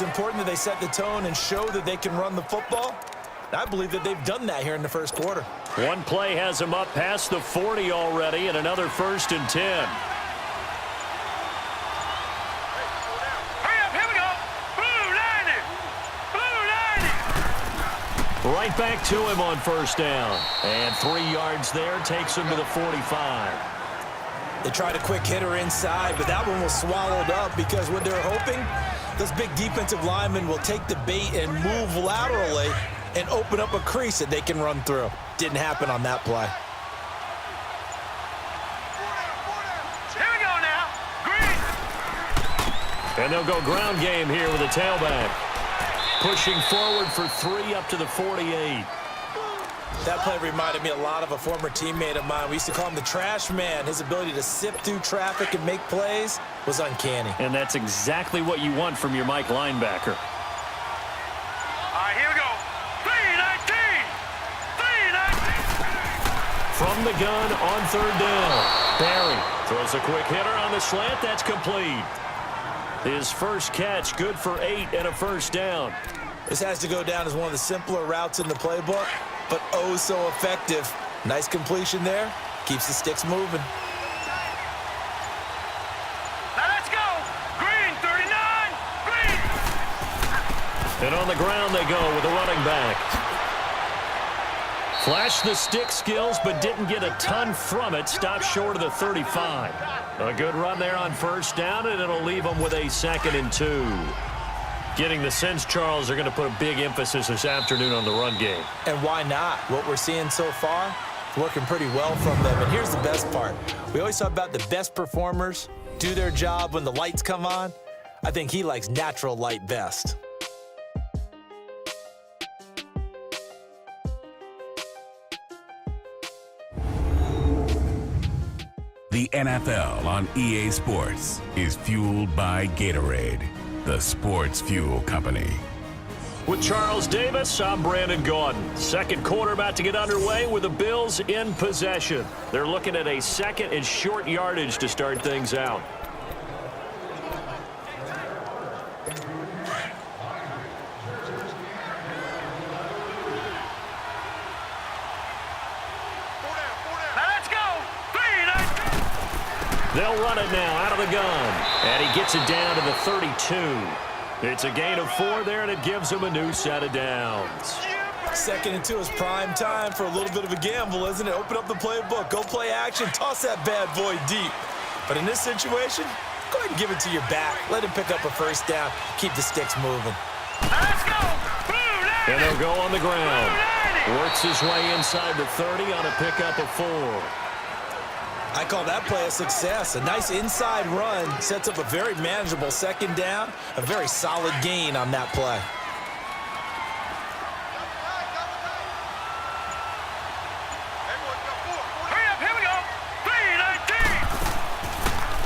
was important that they set the tone and show that they can run the football. I believe that they've done that here in the first quarter. One play has them up past the 40 already, and another 1st and 10. Right back to him on 1st down. And 3 yards there takes him to the 45. They tried a quick hitter inside, but that one was swallowed up because what they're hoping, those big defensive linemen will take the bait and move laterally and open up a crease that they can run through. Didn't happen on that play. Here we go now. Green. And they'll go ground game here with a tailback. Pushing forward for 3 up to the 48. That play reminded me a lot of a former teammate of mine. We used to call him the trash man. His ability to sift through traffic and make plays was uncanny. And that's exactly what you want from your Mike linebacker. All right, here we go. 3-19. 3-19. From the gun on 3rd down. Barry throws a quick hitter on the slant. That's complete. His first catch, good for 8 and a 1st down. This has to go down as one of the simpler routes in the playbook, but oh so effective. Nice completion there. Keeps the sticks moving. Now let's go. Green, 39. Green. And on the ground they go with a running back. Flashed the stick skills, but didn't get a ton from it. Stopped short of the 35. A good run there on 1st down, and it'll leave them with a 2nd and 2. Getting the sense, Charles, they're going to put a big emphasis this afternoon on the run game. And why not? What we're seeing so far, working pretty well from them. And here's the best part. We always talk about the best performers do their job when the lights come on. I think he likes natural light best. The NFL on EA Sports is fueled by Gatorade, the sports fuel company. With Charles Davis, I'm Brandon Gaudin. Second quarter about to get underway with the Bills in possession. They're looking at a 2nd and short yardage to start things out. They'll run it now out of the gun. And he gets it down to the 32. It's a gain of 4 there, and it gives him a new set of downs. 2nd and 2 is prime time for a little bit of a gamble, isn't it? Open up the playbook, go play action, toss that bad boy deep. But in this situation, go ahead and give it to your back. Let him pick up a 1st down. Keep the sticks moving. Let's go. And they'll go on the ground. Works his way inside the 30 on a pickup of 4. I call that play a success. A nice inside run sets up a very manageable 2nd down. A very solid gain on that play. Hurry up, here we go.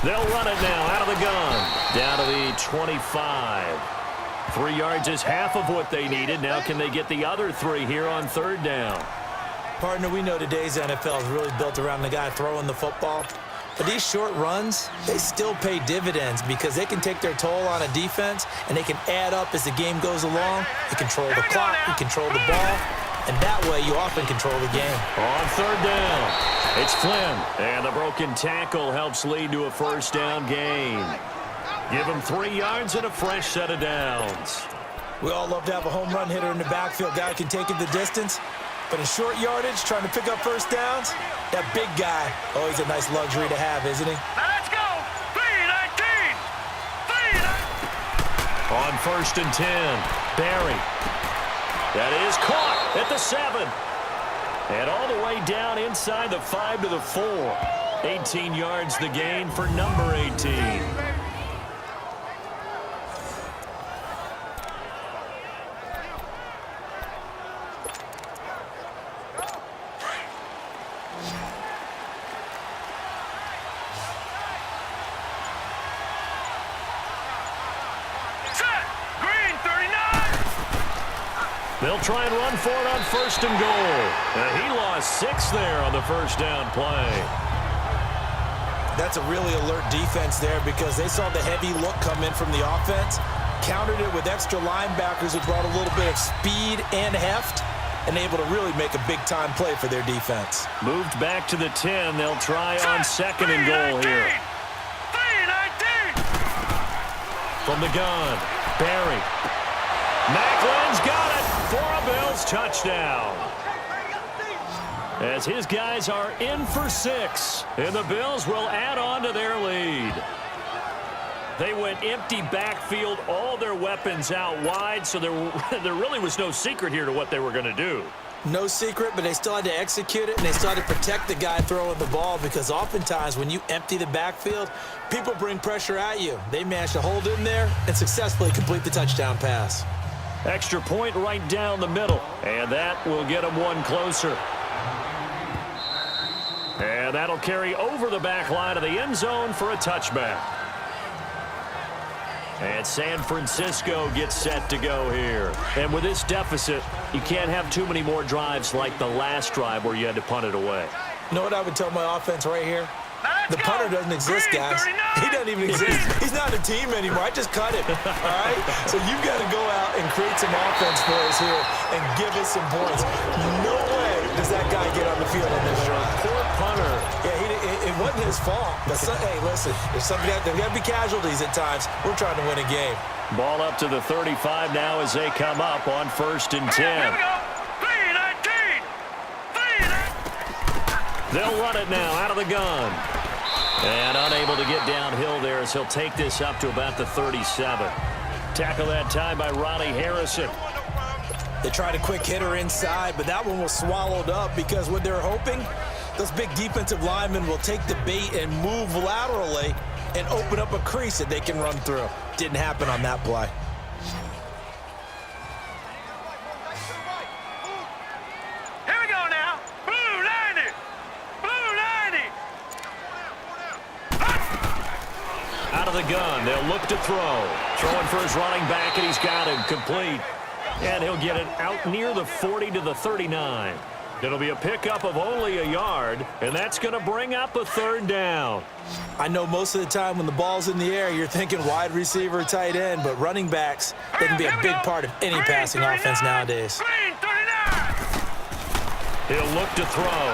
3-19. They'll run it now out of the gun. Down to the 25. 3 yards is half of what they needed. Now can they get the other 3 here on 3rd down? Partner, we know today's NFL is really built around the guy throwing the football. But these short runs, they still pay dividends because they can take their toll on a defense and they can add up as the game goes along. You control the clock, you control the ball, and that way you often control the game. On 3rd down, it's Flynn. And the broken tackle helps lead to a 1st down gain. Give him 3 yards and a fresh set of downs. We all love to have a home run hitter in the backfield. Guy can take it the distance. But in short yardage, trying to pick up 1st downs, that big guy, always a nice luxury to have, isn't he? Now let's go. 3-19. 3-19. On 1st and 10, Barry. That is caught at the 7. And all the way down inside the 5 to the 4. 18 yards the gain for number 18. They'll try and run for it on 1st and goal. And he lost 6 there on the 1st down play. That's a really alert defense there because they saw the heavy look come in from the offense. countered it with extra linebackers who brought a little bit of speed and heft and able to really make a big-time play for their defense. Moved back to the 10. They'll try on second and goal here. From the gun, Barry. Macklin's got it for a Bills touchdown. As his guys are in for 6, and the Bills will add on to their lead. They went empty backfield, all their weapons out wide, so there really was no secret here to what they were going to do. No secret, but they still had to execute it, and they still had to protect the guy throwing the ball because oftentimes when you empty the backfield, people bring pressure at you. They managed to hold in there and successfully complete the touchdown pass. Extra point right down the middle, and that will get them one closer. And that'll carry over the back line of the end zone for a touchback. And San Francisco gets set to go here. And with this deficit, you can't have too many more drives like the last drive where you had to punt it away. You know what I would tell my offense right here? The punter doesn't exist, guys. He doesn't even exist. He's not a team anymore. I just cut him, all right? So you've got to go out and create some offense for us here and give us some points. No way does that guy get on the field on this drive. Poor punter. Yeah, it wasn't his fault. But hey, listen, there's got to be casualties at times. We're trying to win a game. Ball up to the 35 now as they come up on 1st and 10. Here we go. 3-19. They'll run it now out of the gun. And unable to get downhill there as he'll take this up to about the 37. Tackle that time by Ronnie Harrison. They tried a quick hitter inside, but that one was swallowed up because what they're hoping, those big defensive linemen will take the bait and move laterally and open up a crease that they can run through. Didn't happen on that play. Here we go now. Blue 90. Blue 90. Out of the gun, they'll look to throw. Throwing for his running back, and he's got him complete. And he'll get it out near the 40 to the 39. It'll be a pickup of only a yard, and that's going to bring up a 3rd down. I know most of the time when the ball's in the air, you're thinking wide receiver, tight end, but running backs, they can be a big part of any passing offense nowadays. Green 39. He'll look to throw.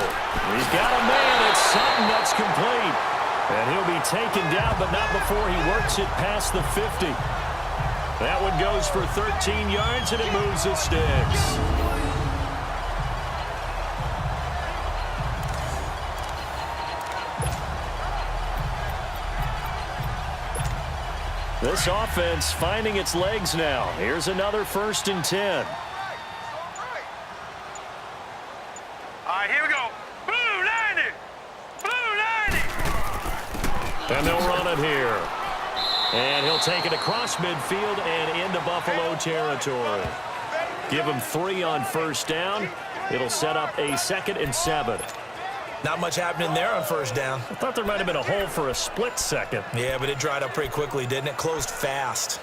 He's got a man. It's Sutton that's complete. And he'll be taken down, but not before he works it past the 50. That one goes for 13 yards, and it moves the sticks. This offense finding its legs now. Here's another 1st and 10. All right, here we go. Blue 90. Blue 90. And they'll run it here. And he'll take it across midfield and into Buffalo territory. Give him 3 on 1st down. It'll set up a 2nd and 7. Not much happening there on 1st down. I thought there might have been a hole for a split second. Yeah, but it dried up pretty quickly, didn't it? Closed fast.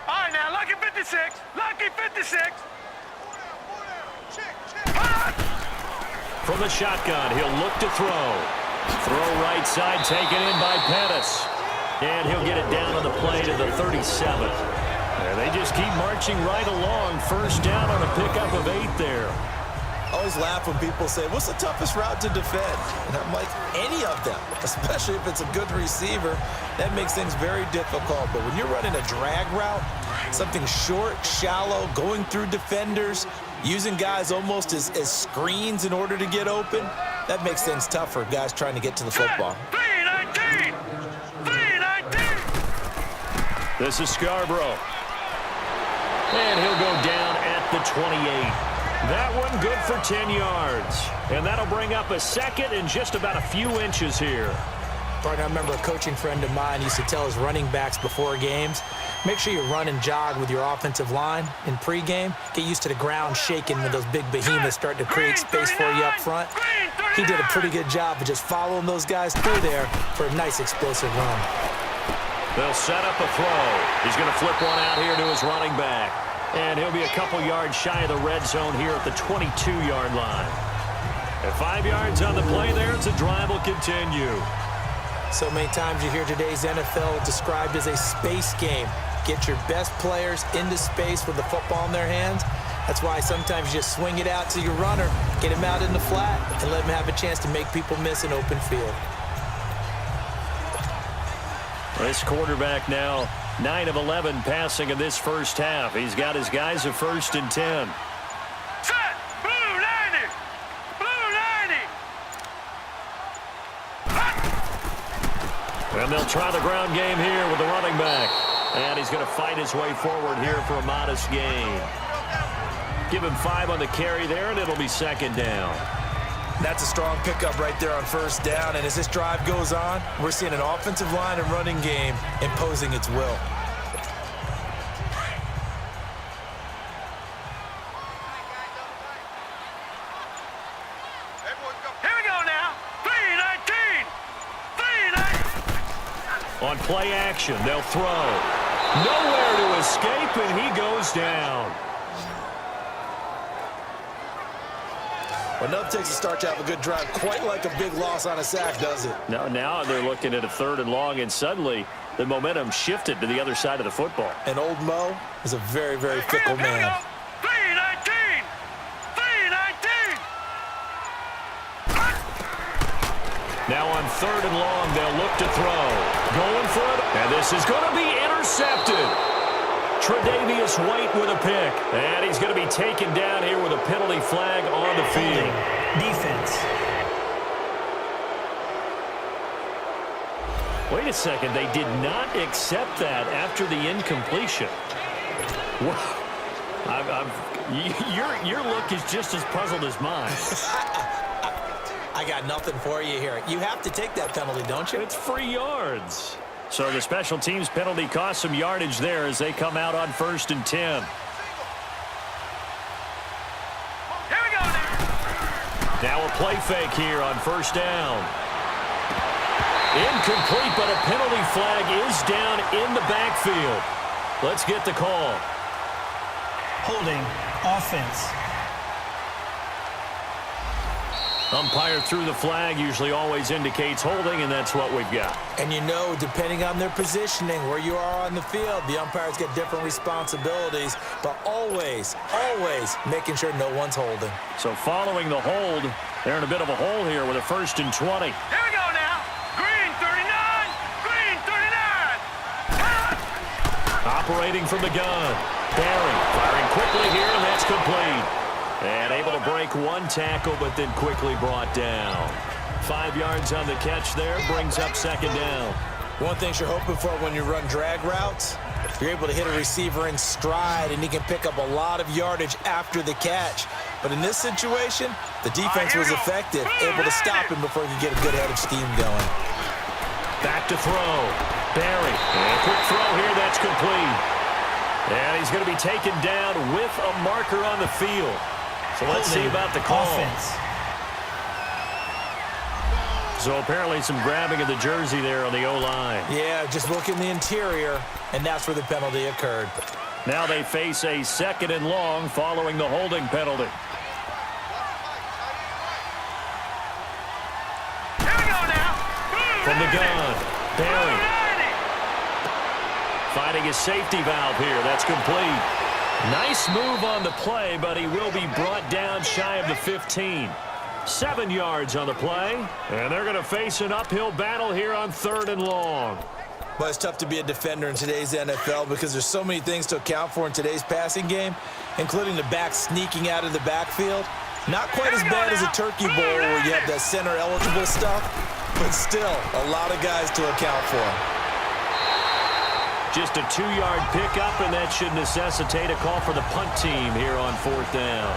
All right, now, lucky 56. Lucky 56. From the shotgun, he'll look to throw. Throw right side, taken in by Pettis. And he'll get it down on the play to the 37. And they just keep marching right along. 1st down on a pickup of 8 there. I always laugh when people say, what's the toughest route to defend? And I'm like, any of them, especially if it's a good receiver. That makes things very difficult. But when you're running a drag route, something short, shallow, going through defenders, using guys almost as screens in order to get open, that makes things tougher, guys trying to get to the football. 3-19. 3-19. This is Scarborough. And he'll go down at the 28. That one good for 10 yards. And that'll bring up a 2nd and just about a few inches here. Partner, I remember a coaching friend of mine used to tell his running backs before games, make sure you run and jog with your offensive line in pregame. Get used to the ground shaking when those big behemoths start to create space for you up front. He did a pretty good job of just following those guys through there for a nice explosive run. They'll set up a throw. He's going to flip one out here to his running back. And he'll be a couple yards shy of the red zone here at the 22-yard line. At 5 yards on the play there, it's a drive will continue. So many times you hear today's NFL described as a space game. Get your best players into space with the football in their hands. That's why sometimes you just swing it out to your runner, get him out in the flat, and let him have a chance to make people miss an open field. This quarterback now 9 of 11 passing in this first half. He's got his guys at 1st and 10. Set! Blue 90! Blue 90! And they'll try the ground game here with the running back. And he's going to fight his way forward here for a modest gain. Give him 5 on the carry there, and it'll be 2nd down. That's a strong pickup right there on 1st down. And as this drive goes on, we're seeing an offensive line and running game imposing its will. Here we go now. 3-19! 3-19! On play action, they'll throw. Nowhere to escape, and he goes down. Well, nothing takes a start to have a good drive, quite like a big loss on a sack, does it? No, now they're looking at a 3rd and long, and suddenly the momentum shifted to the other side of the football. And old Mo is a very, very fickle Here we man. go. 3-19! 3-19! Now on 3rd and long, they'll look to throw. Going for it, and this is going to be intercepted. Tre'Davious White with a pick. And he's going to be taken down here with a penalty flag on the field. Defense. Wait a second. They did not accept that after the incompletion. Your look is just as puzzled as mine. I got nothing for you here. You have to take that penalty, don't you? It's free yards. So the special teams penalty cost some yardage there as they come out on 1st and 10. Here we go now. Now a play fake here on 1st down. Incomplete, but a penalty flag is down in the backfield. Let's get the call. Holding. Offense. Umpire threw the flag, usually always indicates holding, and that's what we've got. And you know, depending on their positioning, where you are on the field, the umpires get different responsibilities, but always, always making sure no one's holding. So following the hold, they're in a bit of a hole here with a 1st and 20. Here we go now. Green 39! Green 39! Operating from the gun. Barry firing quickly here, and that's complete. And able to break one tackle, but then quickly brought down. 5 yards on the catch there, brings up 2nd down. One thing you're hoping for when you run drag routes, you're able to hit a receiver in stride, and he can pick up a lot of yardage after the catch. But in this situation, the defense was effective, able to stop him before he could get a good head of steam going. Back to throw. Barry. And a quick throw here, that's complete. And he's going to be taken down with a marker on the field. So let's see about the call. Offense. So apparently some grabbing of the jersey there on the O-line. Yeah, just look in the interior, and that's where the penalty occurred. Now they face a 2nd and long following the holding penalty. Here we go now. From the gun, Barry. Finding his safety valve here. That's complete. Nice move on the play, but he will be brought down shy of the 15. 7 yards on the play, and they're going to face an uphill battle here on 3rd and long. But it's tough to be a defender in today's NFL because there's so many things to account for in today's passing game, including the back sneaking out of the backfield. Not quite as bad as a turkey bowl where you have that center-eligible stuff, but still a lot of guys to account for. Just a 2-yard pickup, and that should necessitate a call for the punt team here on 4th down.